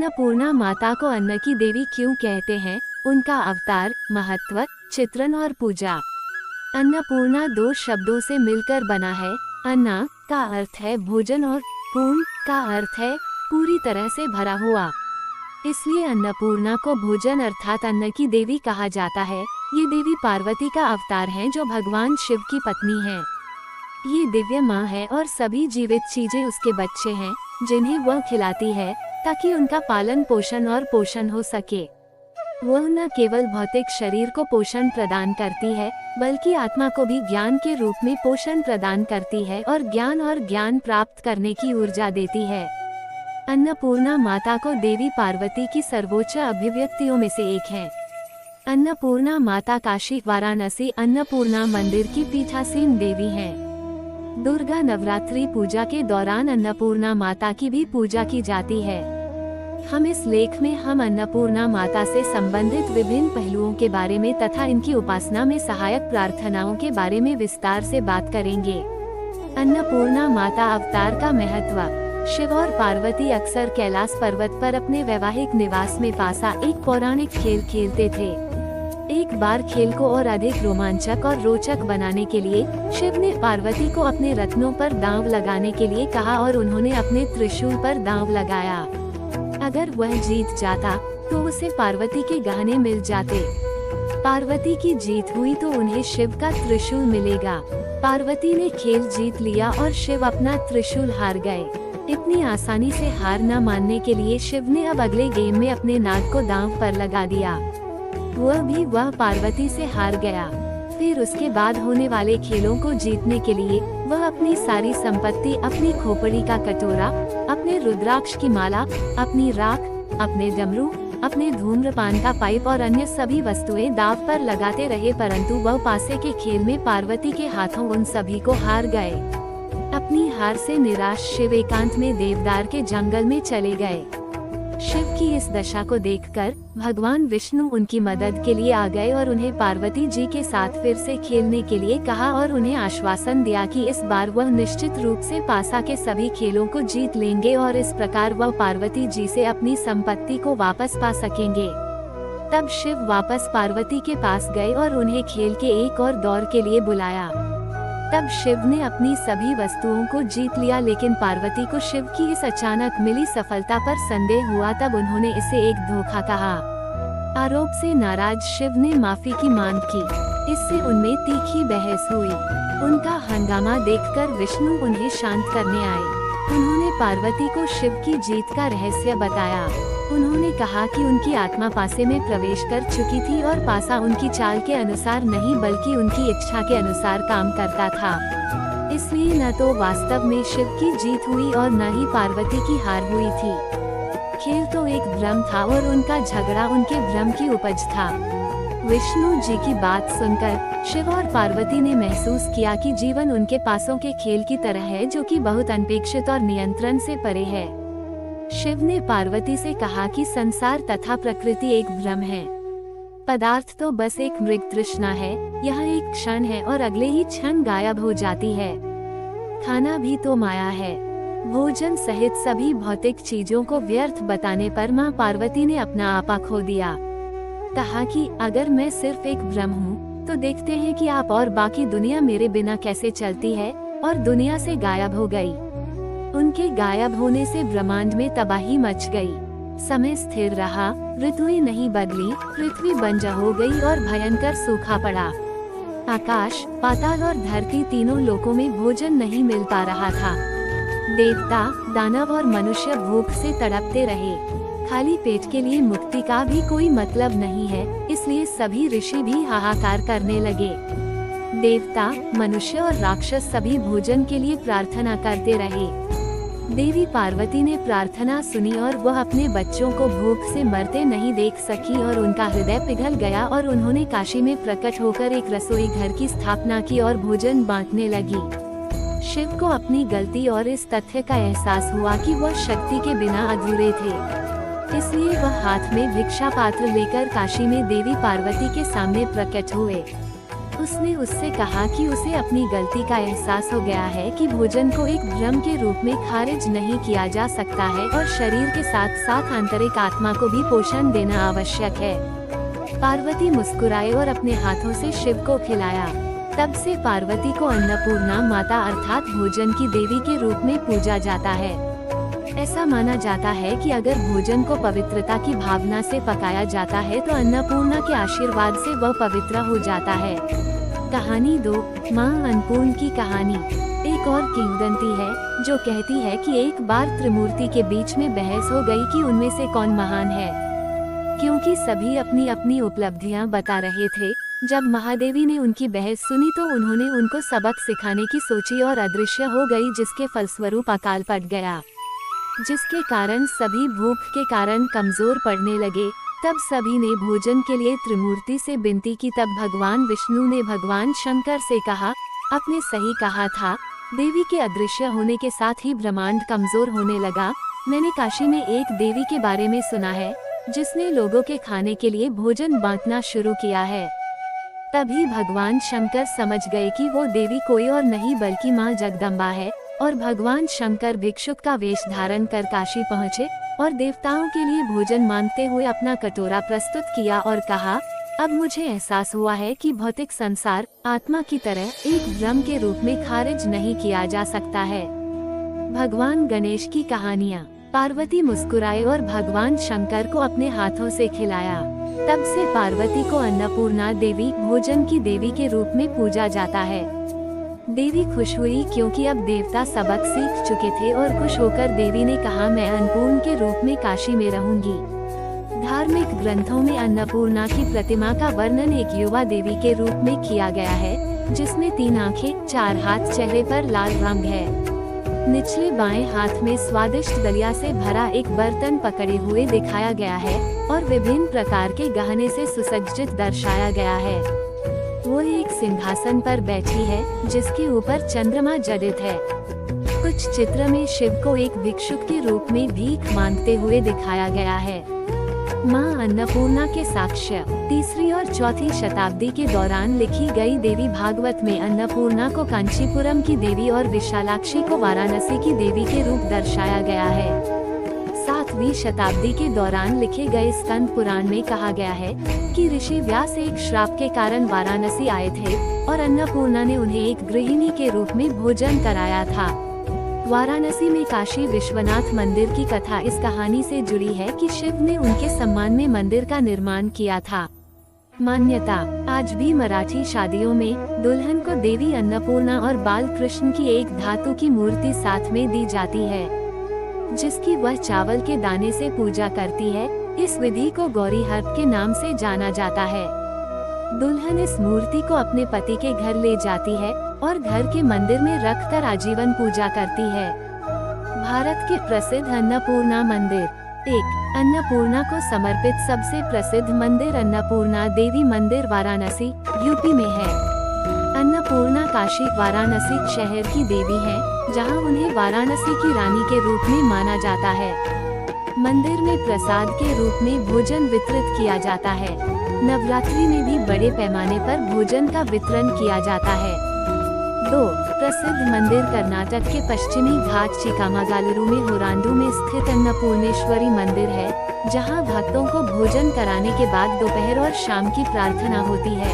अन्नपूर्णा माता को अन्न की देवी क्यों कहते हैं, उनका अवतार, महत्व, चित्रण और पूजा। अन्नपूर्णा दो शब्दों से मिलकर बना है। अन्ना का अर्थ है भोजन और पूर्ण का अर्थ है पूरी तरह से भरा हुआ। इसलिए अन्नपूर्णा को भोजन अर्थात अन्न की देवी कहा जाता है। ये देवी पार्वती का अवतार हैं जो भगवान शिव की पत्नी हैं। ये दिव्य माँ है और सभी जीवित चीजें उसके बच्चे हैं जिन्हें वह खिलाती है ताकि उनका पालन पोषण और पोषण हो सके। वह न केवल भौतिक शरीर को पोषण प्रदान करती है बल्कि आत्मा को भी ज्ञान के रूप में पोषण प्रदान करती है और ज्ञान प्राप्त करने की ऊर्जा देती है। अन्नपूर्णा माता को देवी पार्वती की सर्वोच्च अभिव्यक्तियों में से एक है। अन्नपूर्णा माता काशी वाराणसी अन्नपूर्णा मंदिर की पीठासीन देवी हैं। दुर्गा नवरात्रि पूजा के दौरान अन्नपूर्णा माता की भी पूजा की जाती है। हम इस लेख में अन्नपूर्णा माता से संबंधित विभिन्न पहलुओं के बारे में तथा इनकी उपासना में सहायक प्रार्थनाओं के बारे में विस्तार से बात करेंगे। अन्नपूर्णा माता अवतार का महत्व। शिव और पार्वती अक्सर कैलाश पर्वत पर अपने वैवाहिक निवास में पासा एक पौराणिक खेल खेलते थे। एक बार खेल को और अधिक रोमांचक और रोचक बनाने के लिए शिव ने पार्वती को अपने रत्नों पर दांव लगाने के लिए कहा और उन्होंने अपने त्रिशूल पर दांव लगाया। अगर वह जीत जाता तो उसे पार्वती के गहने मिल जाते। पार्वती की जीत हुई तो उन्हें शिव का त्रिशूल मिलेगा। पार्वती ने खेल जीत लिया और शिव अपना त्रिशूल हार गए। इतनी आसानी से हार न मानने के लिए शिव ने अब अगले गेम में अपने नाग को दांव पर लगा दिया। वह पार्वती से हार गया। फिर उसके बाद होने वाले खेलों को जीतने के लिए वह अपनी सारी संपत्ति, अपनी खोपड़ी का कटोरा, अपने रुद्राक्ष की माला, अपनी राख, अपने डमरू, अपने धूम्रपान का पाइप और अन्य सभी वस्तुएं दांव पर लगाते रहे, परंतु वह पासे के खेल में पार्वती के हाथों उन सभी को हार गए। अपनी हार से निराश शिव एकांत में देवदार के जंगल में चले गए। शिव की इस दशा को देखकर भगवान विष्णु उनकी मदद के लिए आ गए और उन्हें पार्वती जी के साथ फिर से खेलने के लिए कहा और उन्हें आश्वासन दिया कि इस बार वह निश्चित रूप से पासा के सभी खेलों को जीत लेंगे और इस प्रकार वह पार्वती जी से अपनी संपत्ति को वापस पा सकेंगे। तब शिव वापस पार्वती के पास गए और उन्हें खेल के एक और दौर के लिए बुलाया। तब शिव ने अपनी सभी वस्तुओं को जीत लिया, लेकिन पार्वती को शिव की इस अचानक मिली सफलता पर संदेह हुआ। तब उन्होंने इसे एक धोखा कहा। आरोप से नाराज शिव ने माफी की मांग की। इससे उनमें तीखी बहस हुई। उनका हंगामा देखकर विष्णु उन्हें शांत करने आए। उन्होंने पार्वती को शिव की जीत का रहस्य बताया। उन्होंने कहा कि उनकी आत्मा पासे में प्रवेश कर चुकी थी और पासा उनकी चाल के अनुसार नहीं बल्कि उनकी इच्छा के अनुसार काम करता था। इसलिए न तो वास्तव में शिव की जीत हुई और न ही पार्वती की हार हुई थी। खेल तो एक भ्रम था और उनका झगड़ा उनके भ्रम की उपज था। विष्णु जी की बात सुनकर शिव और पार्वती ने महसूस किया कि जीवन उनके पासों के खेल की तरह है, जो कि बहुत अनपेक्षित और नियंत्रण से परे है। शिव ने पार्वती से कहा कि संसार तथा प्रकृति एक भ्रम है। पदार्थ तो बस एक मृग तृष्णा है, यह एक क्षण है और अगले ही क्षण गायब हो जाती है। खाना भी तो माया है। भोजन सहित सभी भौतिक चीजों को व्यर्थ बताने पर माँ पार्वती ने अपना आपा खो दिया। कहा कि अगर मैं सिर्फ एक भ्रम हूँ तो देखते हैं कि आप और बाकी दुनिया मेरे बिना कैसे चलती है, और दुनिया से गायब हो गई। उनके गायब होने से ब्रह्मांड में तबाही मच गई। समय स्थिर रहा, ऋतुएं नहीं बदली, पृथ्वी बंजर हो गई और भयंकर सूखा पड़ा। आकाश, पाताल और धरती तीनों लोकों में भोजन नहीं मिल पा रहा था। देवता, दानव और मनुष्य भूख से तड़पते रहे। खाली पेट के लिए मुक्ति का भी कोई मतलब नहीं है, इसलिए सभी ऋषि भी हाहाकार करने लगे। देवता, मनुष्य और राक्षस सभी भोजन के लिए प्रार्थना करते रहे। देवी पार्वती ने प्रार्थना सुनी और वह अपने बच्चों को भूख से मरते नहीं देख सकी और उनका हृदय पिघल गया और उन्होंने काशी में प्रकट होकर एक रसोई घर की स्थापना की और भोजन बांटने लगी। शिव को अपनी गलती और इस तथ्य का एहसास हुआ कि वह शक्ति के बिना अधूरे थे। इसलिए वह हाथ में भिक्षा पात्र लेकर काशी में देवी पार्वती के सामने प्रकट हुए। उसने उससे कहा कि उसे अपनी गलती का एहसास हो गया है कि भोजन को एक भ्रम के रूप में खारिज नहीं किया जा सकता है और शरीर के साथ साथ आंतरिक आत्मा को भी पोषण देना आवश्यक है। पार्वती मुस्कुराए और अपने हाथों से शिव को खिलाया। तब से पार्वती को अन्नपूर्णा माता अर्थात भोजन की देवी के रूप में पूजा जाता है। ऐसा माना जाता है कि अगर भोजन को पवित्रता की भावना से पकाया जाता है तो अन्नपूर्णा के आशीर्वाद से वह पवित्र हो जाता है। कहानी 2, माँ अन्नपूर्ण की कहानी। एक और किंवदंती है जो कहती है कि एक बार त्रिमूर्ति के बीच में बहस हो गई कि उनमें से कौन महान है। क्योंकि सभी अपनी अपनी उपलब्धियां बता रहे थे, जब महादेवी ने उनकी बहस सुनी तो उन्होंने उनको सबक सिखाने की सोची और अदृश्य हो गई, जिसके फलस्वरूप अकाल पड़ गया, जिसके कारण सभी भूख के कारण कमजोर पड़ने लगे। तब सभी ने भोजन के लिए त्रिमूर्ति से विनती की। तब भगवान विष्णु ने भगवान शंकर से कहा, आपने सही कहा था, देवी के अदृश्य होने के साथ ही ब्रह्मांड कमजोर होने लगा। मैंने काशी में एक देवी के बारे में सुना है जिसने लोगों के खाने के लिए भोजन बांटना शुरू किया है। तभी भगवान शंकर समझ गए कि वो देवी कोई और नहीं बल्कि माँ जगदम्बा है, और भगवान शंकर भिक्षुक का वेश धारण कर काशी पहुँचे और देवताओं के लिए भोजन मांगते हुए अपना कटोरा प्रस्तुत किया और कहा, अब मुझे एहसास हुआ है कि भौतिक संसार आत्मा की तरह एक भ्रम के रूप में खारिज नहीं किया जा सकता है। भगवान गणेश की कहानियाँ। पार्वती मुस्कुराए और भगवान शंकर को अपने हाथों से खिलाया। तब से पार्वती को अन्नपूर्णा देवी, भोजन की देवी के रूप में पूजा जाता है। देवी खुश हुई क्योंकि अब देवता सबक सीख चुके थे और खुश होकर देवी ने कहा, मैं अन्नपूर्ण के रूप में काशी में रहूंगी। धार्मिक ग्रंथों में अन्नपूर्णा की प्रतिमा का वर्णन एक युवा देवी के रूप में किया गया है, जिसमें 3 आंखें, 4 हाथ, चेहरे पर लाल रंग है। निचले बाएं हाथ में स्वादिष्ट दलिया से भरा एक बर्तन पकड़े हुए दिखाया गया है और विभिन्न प्रकार के गहने से सुसज्जित दर्शाया गया है। वो एक सिंहासन पर बैठी है जिसके ऊपर चंद्रमा जड़ित है। कुछ चित्र में शिव को एक भिक्षुक के रूप में भीख मांगते हुए दिखाया गया है। माँ अन्नपूर्णा के साक्ष्य। 3री और 4थी शताब्दी के दौरान लिखी गई देवी भागवत में अन्नपूर्णा को कांचीपुरम की देवी और विशालाक्षी को वाराणसी की देवी के रूप दर्शाया गया है। 7वीं शताब्दी के दौरान लिखे गए स्कंद पुराण में कहा गया है कि ऋषि व्यास एक श्राप के कारण वाराणसी आए थे और अन्नपूर्णा ने उन्हें एक गृहिणी के रूप में भोजन कराया था। वाराणसी में काशी विश्वनाथ मंदिर की कथा इस कहानी से जुड़ी है कि शिव ने उनके सम्मान में मंदिर का निर्माण किया था। मान्यता। आज भी मराठी शादियों में दुल्हन को देवी अन्नपूर्णा और बाल कृष्ण की एक धातु की मूर्ति साथ में दी जाती है, जिसकी वह चावल के दाने से पूजा करती है। इस विधि को गौरी हर्प के नाम से जाना जाता है। दुल्हन इस मूर्ति को अपने पति के घर ले जाती है और घर के मंदिर में रखकर आजीवन पूजा करती है। भारत के प्रसिद्ध अन्नपूर्णा मंदिर। 1. अन्नपूर्णा को समर्पित सबसे प्रसिद्ध मंदिर अन्नपूर्णा देवी मंदिर वाराणसी, यूपी में है। अन्नपूर्णा काशी वाराणसी शहर की देवी है, जहां उन्हें वाराणसी की रानी के रूप में माना जाता है। मंदिर में प्रसाद के रूप में भोजन वितरित किया जाता है। नवरात्रि में भी बड़े पैमाने पर भोजन का वितरण किया जाता है। 2. प्रसिद्ध मंदिर कर्नाटक के पश्चिमी घाट चिकामागालुरु में होरांडू में स्थित अन्नपूर्णेश्वरी मंदिर है, जहां भक्तों को भोजन कराने के बाद दोपहर और शाम की प्रार्थना होती है।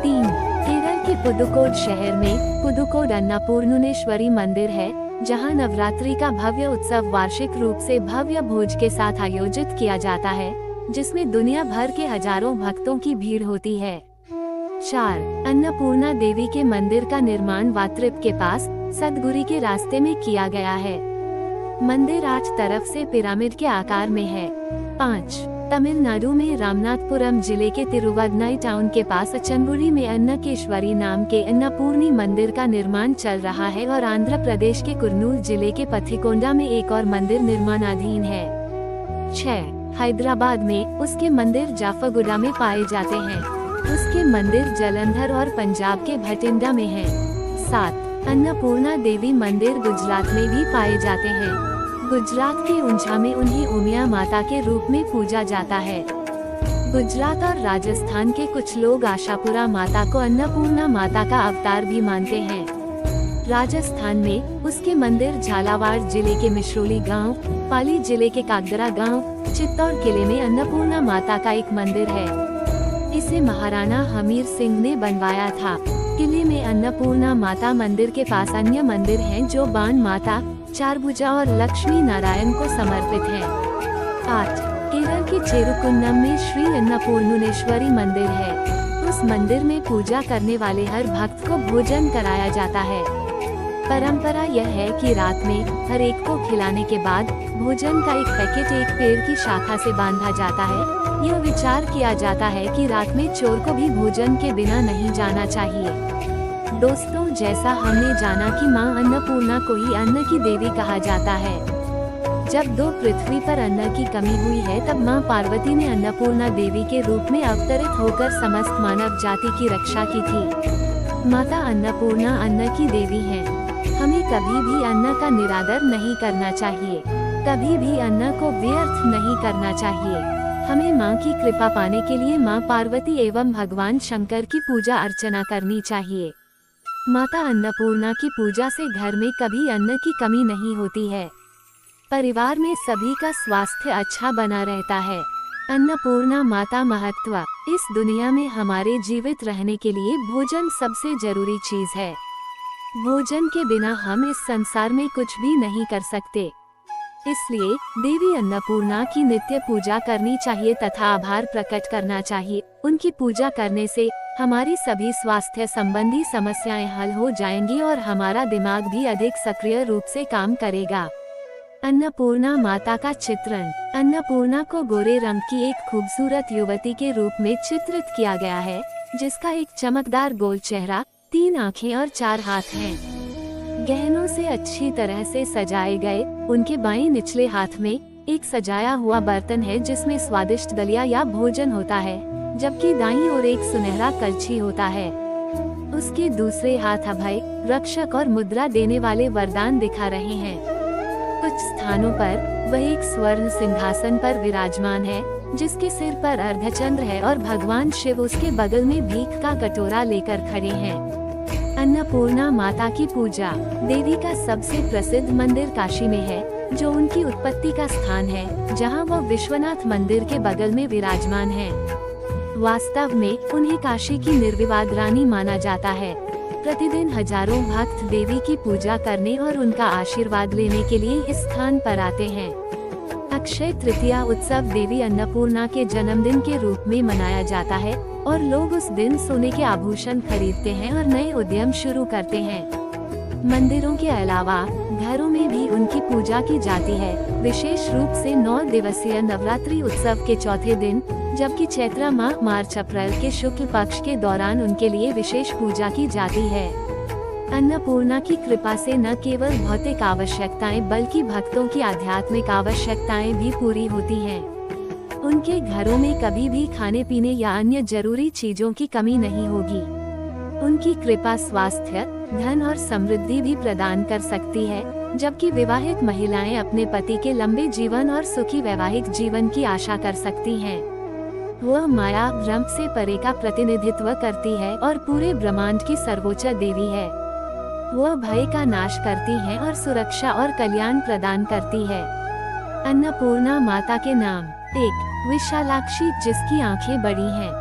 3. केरल के पुदुकोड शहर में पुदुकोड अन्नपूर्णेश्वरी मंदिर है, जहां नवरात्रि का भव्य उत्सव वार्षिक रूप से भव्य भोज के साथ आयोजित किया जाता है, जिसमें दुनिया भर के हजारों भक्तों की भीड़ होती है। 4. अन्नपूर्णा देवी के मंदिर का निर्माण वात्रिप के पास सदगुरी के रास्ते में किया गया है। मंदिर 8 तरफ से पिरामिड के आकार में है। 5. तमिलनाडु में रामनाथपुरम जिले के तिरुवदनाई टाउन के पास अचनबुरी में अन्नकेश्वरी नाम के अन्नपूर्णी मंदिर का निर्माण चल रहा है और आंध्र प्रदेश के कुर्नूल जिले के पथिकोंडा में एक और मंदिर निर्माणाधीन है। 6. हैदराबाद में उसके मंदिर जाफरगुड़ा में पाए जाते हैं। उसके मंदिर जलंधर और पंजाब के भटिंडा में हैं। 7. अन्नपूर्णा देवी मंदिर गुजरात में भी पाए जाते हैं। गुजरात के ऊंझा में उन्हें उमिया माता के रूप में पूजा जाता है। गुजरात और राजस्थान के कुछ लोग आशापुरा माता को अन्नपूर्णा माता का अवतार भी मानते हैं। राजस्थान में उसके मंदिर झालावाड़ जिले के मिश्रोली गांव, पाली जिले के कागदरा गांव, चित्तौड़ किले में अन्नपूर्णा माता का एक मंदिर है। इसे महाराणा हमीर सिंह ने बनवाया था। किले में अन्नपूर्णा माता मंदिर के पास अन्य मंदिर हैं जो बाण माता, चारभुजा और लक्ष्मी नारायण को समर्पित हैं। 8. केरल के चेरुकुन्नम में श्री अन्नपूर्णेश्वरी मंदिर है। उस मंदिर में पूजा करने वाले हर भक्त को भोजन कराया जाता है। परंपरा यह है कि रात में हर एक को खिलाने के बाद भोजन का एक पैकेट एक पेड़ की शाखा से बांधा जाता है। यह विचार किया जाता है कि रात में चोर को भी भोजन के बिना नहीं जाना चाहिए। दोस्तों, जैसा हमने जाना कि मां अन्नपूर्णा को ही अन्न की देवी कहा जाता है। जब पृथ्वी पर अन्न की कमी हुई है तब मां पार्वती ने अन्नपूर्णा देवी के रूप में अवतरित होकर समस्त मानव जाति की रक्षा की थी। माता अन्नपूर्णा अन्न की देवी हैं। हमें कभी भी अन्न का निरादर नहीं करना चाहिए। कभी भी अन्न को व्यर्थ नहीं करना चाहिए। हमें मां की कृपा पाने के लिए मां पार्वती एवं भगवान शंकर की पूजा अर्चना करनी चाहिए। माता अन्नपूर्णा की पूजा से घर में कभी अन्न की कमी नहीं होती है। परिवार में सभी का स्वास्थ्य अच्छा बना रहता है। अन्नपूर्णा माता महत्व। इस दुनिया में हमारे जीवित रहने के लिए भोजन सबसे जरूरी चीज है। भोजन के बिना हम इस संसार में कुछ भी नहीं कर सकते। इसलिए देवी अन्नपूर्णा की नित्य पूजा करनी चाहिए तथा आभार प्रकट करना चाहिए। उनकी पूजा करने से हमारी सभी स्वास्थ्य संबंधी समस्याएं हल हो जाएंगी और हमारा दिमाग भी अधिक सक्रिय रूप से काम करेगा। अन्नपूर्णा माता का चित्रण। अन्नपूर्णा को गोरे रंग की एक खूबसूरत युवती के रूप में चित्रित किया गया है, जिसका एक चमकदार गोल चेहरा, 3 आँखें और 4 हाथ हैं। गहनों से अच्छी तरह से सजाए गए उनके बाएं निचले हाथ में एक सजाया हुआ बर्तन है जिसमें स्वादिष्ट दलिया या भोजन होता है, जबकि दाईं ओर एक सुनहरा कलछी होता है। उसके दूसरे हाथ अभय, रक्षक और मुद्रा देने वाले वरदान दिखा रहे हैं। कुछ स्थानों पर वह एक स्वर्ण सिंहासन पर विराजमान है, जिसके सिर पर अर्धचंद्र है और भगवान शिव उसके बगल में भीख का कटोरा लेकर खड़े हैं। अन्नपूर्णा माता की पूजा। देवी का सबसे प्रसिद्ध मंदिर काशी में है, जो उनकी उत्पत्ति का स्थान है, जहां वह विश्वनाथ मंदिर के बगल में विराजमान है। वास्तव में उन्हें काशी की निर्विवाद रानी माना जाता है। प्रतिदिन हजारों भक्त देवी की पूजा करने और उनका आशीर्वाद लेने के लिए इस स्थान पर आते हैं। अक्षय तृतीया उत्सव देवी अन्नपूर्णा के जन्मदिन के रूप में मनाया जाता है और लोग उस दिन सोने के आभूषण खरीदते हैं और नए उद्यम शुरू करते हैं। मंदिरों के अलावा घरों में भी उनकी पूजा की जाती है, विशेष रूप से 9 दिवसीय नवरात्रि उत्सव के चौथे दिन, जबकि चैत्र माह मार्च अप्रैल के शुक्ल पक्ष के दौरान उनके लिए विशेष पूजा की जाती है। अन्नपूर्णा की कृपा से न केवल भौतिक आवश्यकताएं बल्कि भक्तों की आध्यात्मिक आवश्यकताएं भी पूरी होती हैं। उनके घरों में कभी भी खाने पीने या अन्य जरूरी चीजों की कमी नहीं होगी। उनकी कृपा स्वास्थ्य, धन और समृद्धि भी प्रदान कर सकती है, जबकि विवाहित महिलाएं अपने पति के लंबे जीवन और सुखी वैवाहिक जीवन की आशा कर सकती हैं। वह माया ब्रह्म से परे का प्रतिनिधित्व करती है और पूरे ब्रह्मांड की सर्वोच्च देवी है। वह भय का नाश करती है और सुरक्षा और कल्याण प्रदान करती है। अन्नपूर्णा माता के नाम। 1. विशालाक्षी, जिसकी आंखें बड़ी हैं।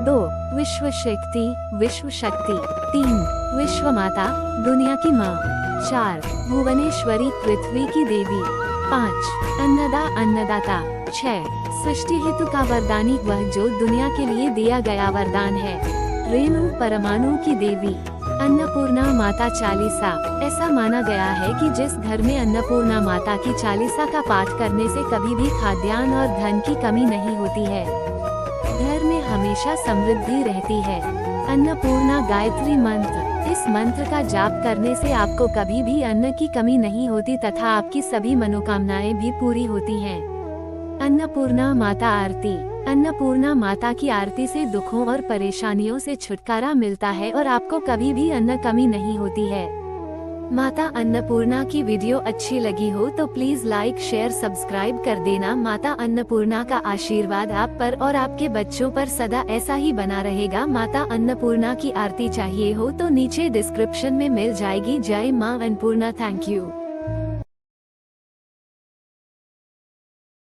2. विश्व शक्ति, विश्व शक्ति। 3. विश्व माता, दुनिया की माँ। 4. भुवनेश्वरी, पृथ्वी की देवी। 5. अन्नदा, अन्नदाता। 6. सृष्टि हेतु का वरदानी, वह जो दुनिया के लिए दिया गया वरदान है। रेणु, परमाणु की देवी। अन्नपूर्णा माता चालीसा। ऐसा माना गया है कि जिस घर में अन्नपूर्णा माता की चालीसा का पाठ करने से कभी भी खाद्यान्न और धन की कमी नहीं होती है। घर में हमेशा समृद्धि रहती है। अन्नपूर्णा गायत्री मंत्र। इस मंत्र का जाप करने से आपको कभी भी अन्न की कमी नहीं होती तथा आपकी सभी मनोकामनाएं भी पूरी होती हैं। अन्नपूर्णा माता आरती। अन्नपूर्णा माता की आरती से दुखों और परेशानियों से छुटकारा मिलता है और आपको कभी भी अन्न कमी नहीं होती है। माता अन्नपूर्णा की वीडियो अच्छी लगी हो तो प्लीज लाइक शेयर सब्सक्राइब कर देना। माता अन्नपूर्णा का आशीर्वाद आप पर और आपके बच्चों पर सदा ऐसा ही बना रहेगा। माता अन्नपूर्णा की आरती चाहिए हो तो नीचे डिस्क्रिप्शन में मिल जाएगी। जय मां अन्नपूर्णा। Thank you.